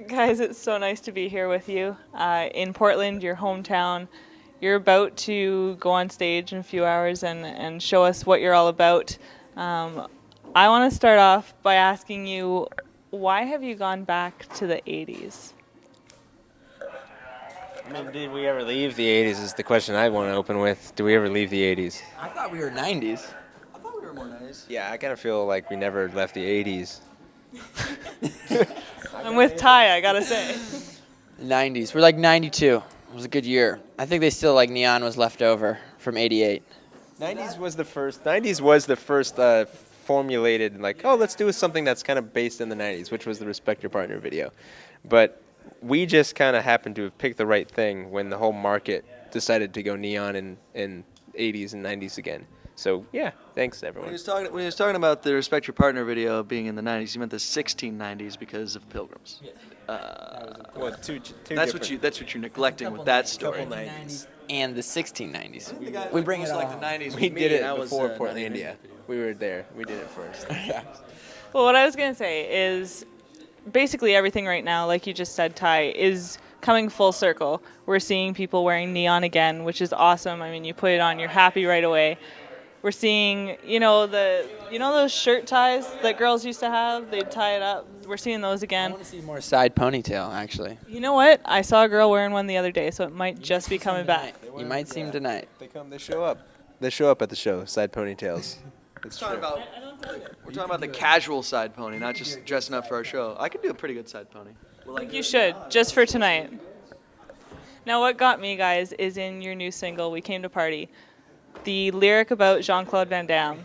Guys, it's so nice to be here with you in Portland, your hometown. You're about to go on stage in a few hours and show us what you're all about. I want to start off by asking you, why have you gone back to the 80s? I mean, did we ever leave the 80s is the question I want to open with. Do we ever leave the 80s? I thought we were 90s. I thought we were more 90s. Yeah, I kind of feel like we never left the 80s. I'm with Ty, I gotta say. 90s. We're like 92. It was a good year. I think they still like Neon was left over from 88. 90s was the first. 90s was the first formulated like, oh, let's do something that's kind of based in the 90s, which was the Respect Your Partner video. But we just kind of happened to have picked the right thing when the whole market decided to go neon in 80s and 90s again. So yeah, thanks everyone. When he was talking about the Respect Your Partner video being in the 90s, he meant the 1690s because of Pilgrims. Well, two That's what you're neglecting with that story. couple 90s. And the 1690s. We We bring it like all. the 90s. We with did me, it and I was, before 1990. Portlandia. We were there. We did it first. Well, what I was going to say is basically everything right now, like you just said, Ty, is coming full circle. We're seeing people wearing neon again, which is awesome. I mean, you put it on, you're happy right away. We're seeing, those shirt ties that girls used to have? They'd tie it up. We're seeing those I again. want to see more side ponytail, actually. You know what? I saw a girl wearing one the other day, so it might just be coming back. You might see him tonight. They come. They show up. They show up at the show. Side ponytails. It's We're true. talking about the casual side pony, not just dressing up for our show. I could do a pretty good side pony. I think you should, just for tonight. Now, what got me, guys, is in your new single, We Came to Party, the lyric about Jean-Claude Van Damme.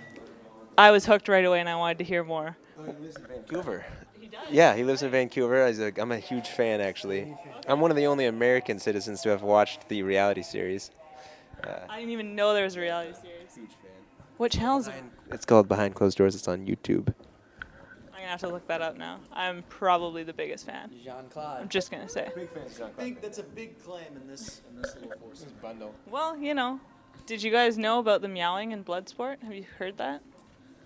I was hooked right away, and I wanted to hear more. He lives in Vancouver. Yeah, he lives in Vancouver. I'm a huge fan, actually. I'm one of the only American citizens to have watched the reality series. I didn't even know there was a reality series. Huge fan. What channel is it? It's called Behind Closed Doors. It's on YouTube. I'm going to have to look that up now. I'm probably the biggest fan. I'm Jean-Claude. just going to say. Big fan of Jean-Claude. That's a big claim in this little force. Bundle. Well, did you guys know about the meowing in Bloodsport? Have you heard that?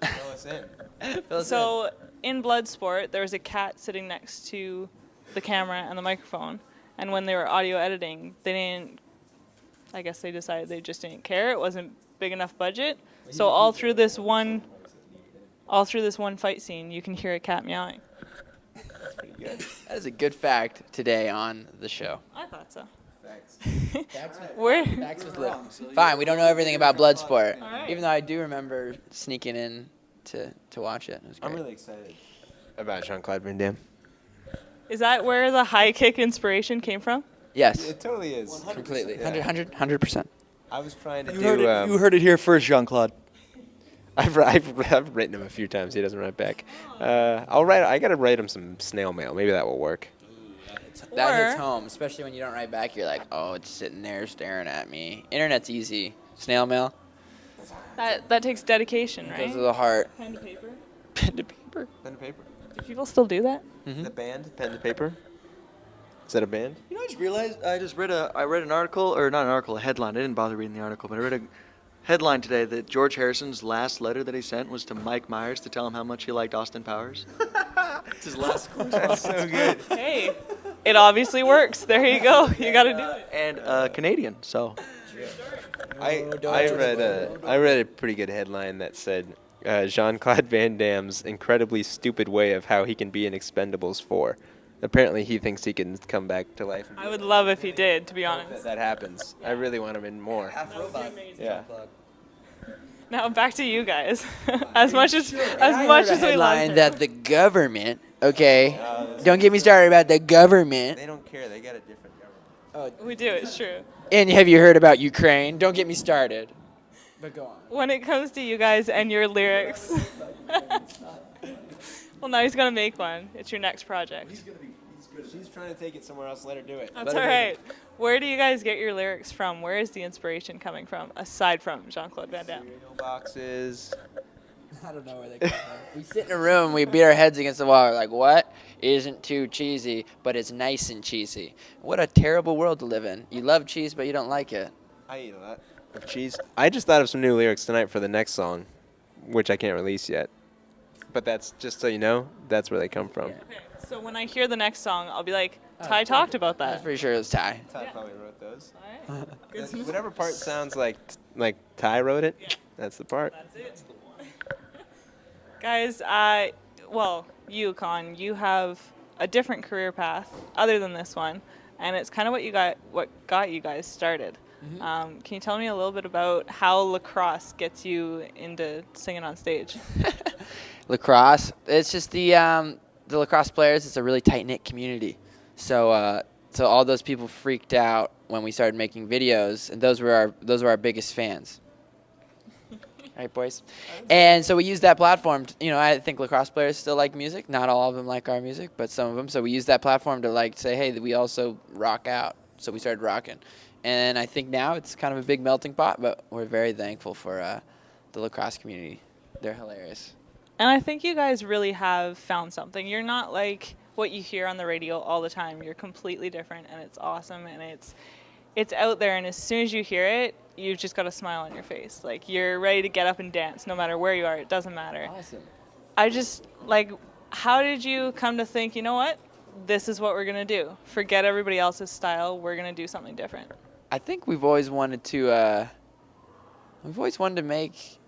Fill us in. So in Bloodsport, there was a cat sitting next to the camera and the microphone, and when they were audio editing, I guess they decided they just didn't care. It wasn't big enough budget. So all through this one fight scene, you can hear a cat meowing. That is a good fact today on the show. I thought so. Thanks. Where? Fine, we don't know everything about Bloodsport. All right. Even though I do remember sneaking in to watch it. It was great. I'm really excited about Jean-Claude Van Damme. Is that where the high kick inspiration came from? Yes, It totally is. completely. Yeah. 100%. I was trying to You do. heard it here first, Jean-Claude. I've written him a few times. He doesn't write back. I gotta write him some snail mail. Maybe that will work. That hits Or- home, especially when you don't write back. You're like, oh, it's sitting there staring at me. Internet's easy. Snail mail That takes dedication, goes right? to the heart. Pen to paper. Pen to paper. Pen to paper. Do people still do that? The band. Pen to paper. Is that a band? You know, I just realized I read an article, or not an article, a headline. I didn't bother reading the article, but I read a headline today that George Harrison's last letter that he sent was to Mike Myers to tell him how much he liked Austin Powers. It's his last correspondence. So good. Hey, it obviously works. There you go. You got to do it. And Canadian, so. I read a pretty good headline that said Jean-Claude Van Damme's incredibly stupid way of how he can be in Expendables 4. Apparently, he thinks he can come back to life. I would love if he did, to be honest. That happens. I really want him in more. Half robot. Yeah. Now back to you guys. as much as we headline love that the government, okay, don't get me started about the government. They don't care. They got a different government. we do. It's true. And have you heard about Ukraine? Don't get me started. But go on. When it comes to you guys and your lyrics. Well, now he's gonna make one. It's your next project. She's trying to take it somewhere else. Let her do it. That's all right. Where do you guys get your lyrics from? Where is the inspiration coming from, aside from Jean-Claude Van Damme? Cereal boxes. I don't know where they come from. We sit in a room, we beat our heads against the wall. We're like, what? Isn't too cheesy, but it's nice and cheesy. What a terrible world to live in. You love cheese, but you don't like it. I eat a lot of cheese. I just thought of some new lyrics tonight for the next song, which I can't release yet. but that's just so you know, that's where they come from. Yeah. Okay, so when I hear the next song, I'll be like, Ty talked about I'm that. pretty sure it was Ty. Ty probably wrote those. All right. Good to know. Whatever part sounds like Ty wrote it, that's the part. That's it. Guys, well, you, Con, you have a different career path other than this one, and it's kind of what got you guys started. Can you tell me a little bit about how lacrosse gets you into singing on stage? Lacrosse, it's just the lacrosse players. It's a really tight knit community. So all those people freaked out when we started making videos, and those were our biggest fans. Right, boys? And so we used that platform. I think lacrosse players still like music. Not all of them like our music, but some of them. So we used that platform to say, hey, we also rock out. So we started rocking. And I think now it's kind of a big melting pot, but we're very thankful for the lacrosse community. They're hilarious. And I think you guys really have found something. You're not like what you hear on the radio all the time. You're completely different, and it's awesome, and it's out there, and as soon as you hear it, you've just got a smile on your face. Like, you're ready to get up and dance no matter where you are. It doesn't matter. Awesome. I just, how did you come to think, you know what? This is what we're going to do. Forget everybody else's style. We're going to do something different. I think we've always wanted to make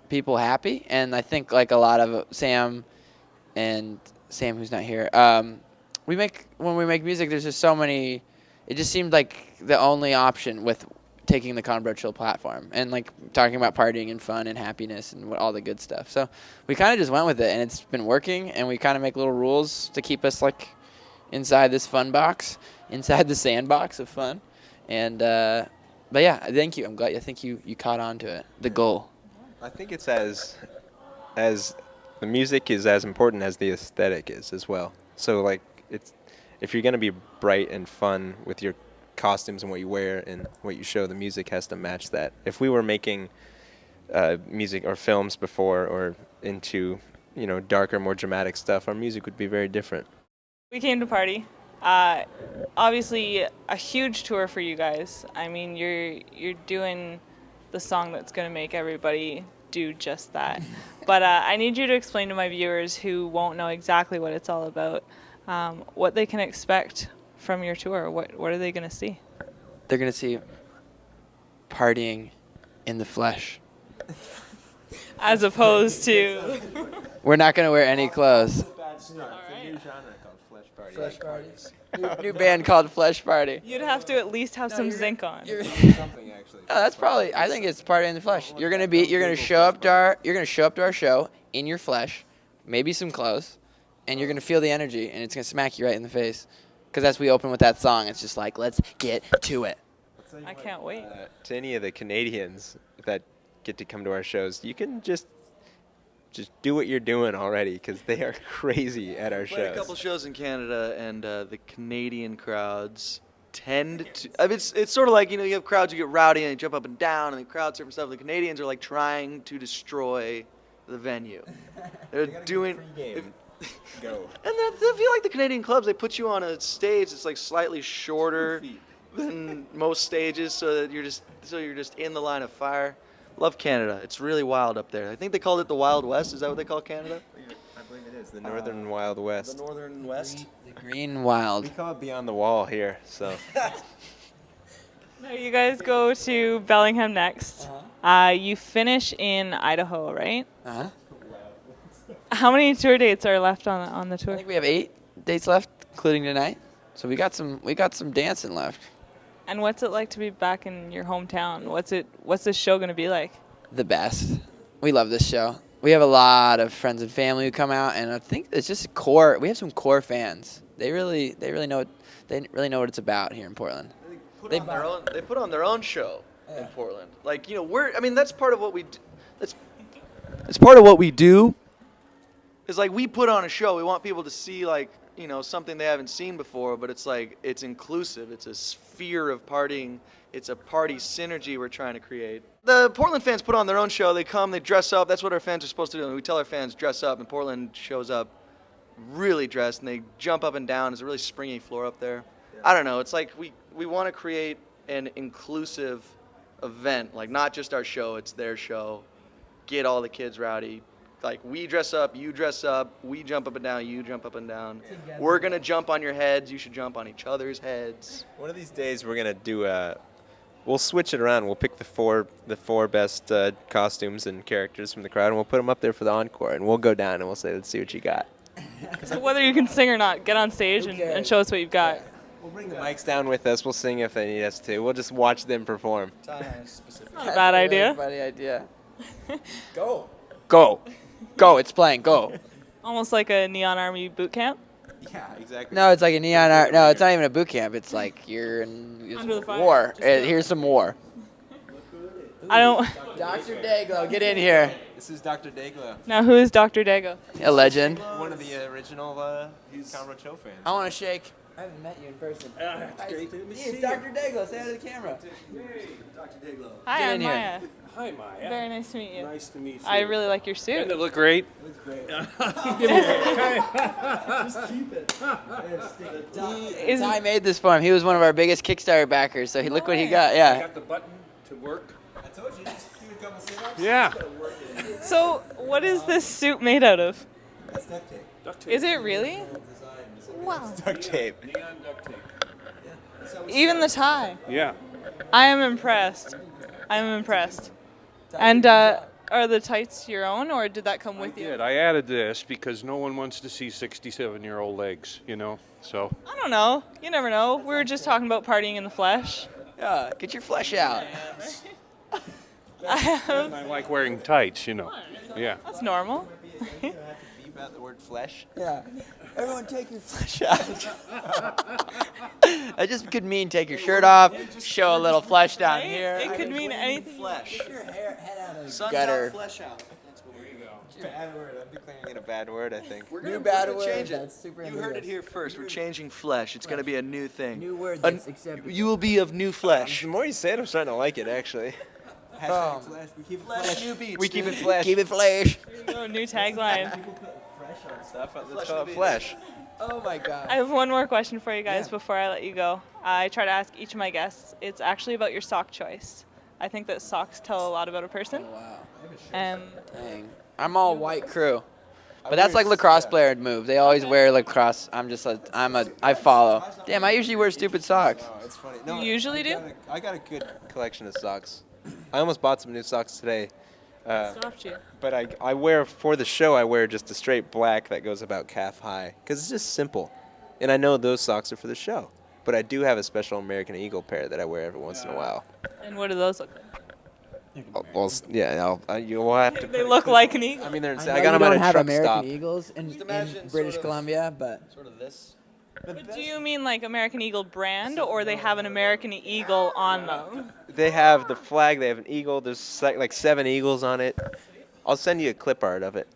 people happy, and I think like a lot of Sam who's not here, when we make music, there's just so many. It just seemed like the only option with taking the Conbro Chill platform and talking about partying and fun and happiness and all the good stuff. So we kind of just went with it, and it's been working, and we kind of make little rules to keep us inside this fun box, inside the sandbox of fun. And but yeah, thank you. I think you caught on to it. The goal. I think it's as the music is as important as the aesthetic is as well. So if you're gonna be bright and fun with your costumes and what you wear and what you show, the music has to match that. If we were making music or films before or into darker, more dramatic stuff, our music would be very different. We came to party. Obviously, a huge tour for you guys. I mean, you're doing the song that's going to make everybody do just that. But I need you to explain to my viewers who won't know exactly what it's all about, what they can expect from your tour. What are they going to see? They're going to see partying in the flesh. As opposed to... We're not going to wear any clothes. It's a new genre called Flesh Party. Flesh parties. New band called Flesh Party. You'd have to at least have some zinc on. Something actually. That's probably. I think it's party in the flesh. You're gonna show up to our show in your flesh, maybe some clothes, and you're gonna feel the energy, and it's gonna smack you right in the face. Because as we open with that song, it's just let's get to it. I can't wait. To any of the Canadians that get to come to our shows, you can just do what you're doing already, because they are crazy at our Played a shows. couple shows in Canada, and the Canadian crowds tend to. I mean, it's sort of like you have crowds who get rowdy and they jump up and down and they crowd surf and stuff. The Canadians are trying to destroy the venue. They're doing. Go. And I feel like the Canadian clubs, they put you on a stage that's slightly shorter than most stages, so that you're just in the line of fire. Love Canada. It's really wild up there. I think they called it the Wild West. Is that what they call Canada? I believe it is the Northern Wild West. The Northern West. The Green Wild. We call it Beyond the Wall here. So. No, you guys go to Bellingham next. You finish in Idaho, right? Uh-huh. How many tour dates are left on the I tour? think we have 8 dates left, including tonight. So we got some dancing left. And what's it like to be back in your hometown? What's this show going to be like? The best. We love this show. We have a lot of friends and family who come out, and I think it's just core. We have some core fans. They really know what it's about here in Portland. They put on their own show in Portland. That's part of what we do. That's part of what we do. Is we put on a show. We want people to see something they haven't seen before, but it's inclusive. It's a sphere of partying. It's a party synergy we're trying to create. The Portland fans put on their own show. They come, they dress up. That's what our fans are supposed to do. And we tell our fans dress up, and Portland shows up really dressed, and they jump up and down. There's a really springy floor up there. I don't know. It's we want to create an inclusive event, not just our show. It's their show. Get all the kids rowdy. like we dress up, you dress up, we jump up and down, you jump up and down. We're gonna jump on your heads. You should jump on each other's heads. One of these days we're gonna do we'll switch it around. We'll pick the four best costumes and characters from the crowd, and we'll put them up there for the encore. And we'll go down and we'll say, "Let's see what you got." So whether you can sing or not, get on stage and show us what you've got. We'll bring the mics down with us. We'll sing if they need us to. We'll just watch them perform. Not a bad idea. Funny idea. Go. Go. It's playing. Go. Almost like a Neon Army boot camp. Yeah, exactly. No, it's like a neon art. No, it's not even a boot camp. It's like you're in Under the fire. war. Here's some war. I don't. Dr. Dayglow, get in here. This is Dr. Dayglow, Now, who is Dr. Dago? A legend. one of the original Conroe Show fans. I want to shake. I haven't met you in person. It's Dr. Dayglow. Say hi to the camera. Dr. Dayglow. Hi, Get I'm in here. Maya. Hi, Maya. Very nice to meet you. Nice to meet you. I really like your suit. Doesn't it look great? Looks great. Is I made this for him. He was one of our biggest Kickstarter backers, so look what he got. I Yeah. got the button to work. I told you, just do a couple sit-ups. Yeah. so? What is this suit made out of? That's duct tape. Duct tape. Is it really? Wow. Duct tape. Neon duct tape. Even the tie. Yeah. I am impressed. I am impressed. And are the tights your own, or did that come with you? I added this because no one wants to see 67-year-old legs, you know. So I don't know. You never know. We were just talking about partying in the flesh. Yeah. Get your flesh out. and I like wearing tights, you know. Yeah. That's normal. Beep out the word flesh. Yeah. Everyone take your flesh out. I just could mean take your shirt off, show a little flesh down here. It could mean anything. Flesh. Sun's Gutter. out, flesh out. Bad word. I'm declaring it a bad word, I think. We're New gonna, bad we're gonna word, change it. that's super You heard it ambiguous. here first. We're changing flesh. It's gonna be a new thing. New word A- that's acceptable. You will be of new flesh. The more you say it, I'm starting to like it, actually. Um, Flesh. We keep it Flesh, new beats. We keep dude. it flesh. Keep it flesh. There you go, new tagline. Stuff. Let's Flesh call and it beats. flesh. Oh my god. I have one more question for you guys Yeah. before I let you go. I try to ask each of my guests. It's actually about your sock choice. I think that socks tell a lot about a person. Oh, wow. And Dang. I'm all white crew. But that's like lacrosse player move. They always wear lacrosse. I follow. Damn, I usually wear stupid socks. Oh, it's funny. You usually do? I got a good collection of socks. I almost bought some new socks today. stopped you. But I wear, for the show, I wear just a straight black that goes about calf high. Because it's just simple. And I know those socks are for the show. But I do have a special American Eagle pair that I wear every once in a while. And what do those look like? Well, yeah, you'll have to. They look like an eagle. I mean, I I got them at a truck stop. Eagles in, imagine British sort of- Columbia, but Sort of this. But do you mean like American Eagle brand, or they have an American Eagle on them? They have the flag. They have an eagle. There's like 7 eagles on it. I'll send you a clip art of it.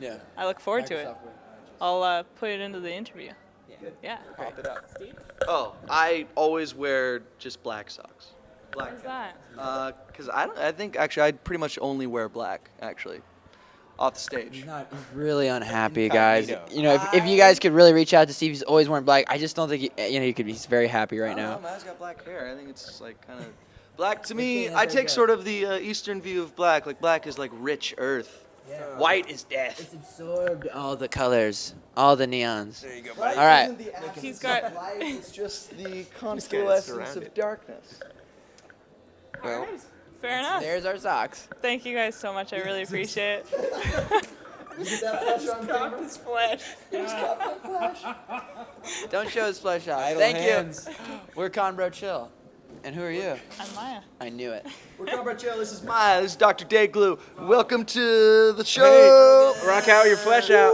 yeah. I look forward to it. I'll put it into the interview. Yeah. Pop it up. Oh, I always wear just black socks. Black. What is that? Because I think actually I pretty much only wear black actually, off the stage. He's really unhappy, guys. Incognito. You know, if you guys could really reach out to Steve, he's always wearing black. I just don't think he could be. He's very happy right I don't now. know, man's got black hair. I think it's like kind of black to me. can't I have take that. sort of the Eastern view of black. Like black is like rich earth. White is death. It's absorbed all the colors, all the neons. There you go, All buddy. right. He's got. It's just the surrounded. constellescence of darkness. Well, Fair enough. There's our socks. Thank you guys so much. I really appreciate it. His flesh. Don't show his flesh out. Idle Thank hands. you. We're Conbro Chill. And who are you? I'm Maya. I knew it. We're Comrade Joe. This is Maya. This is Dr. Dayglue. Welcome to the show. Hey, rock out your flesh out.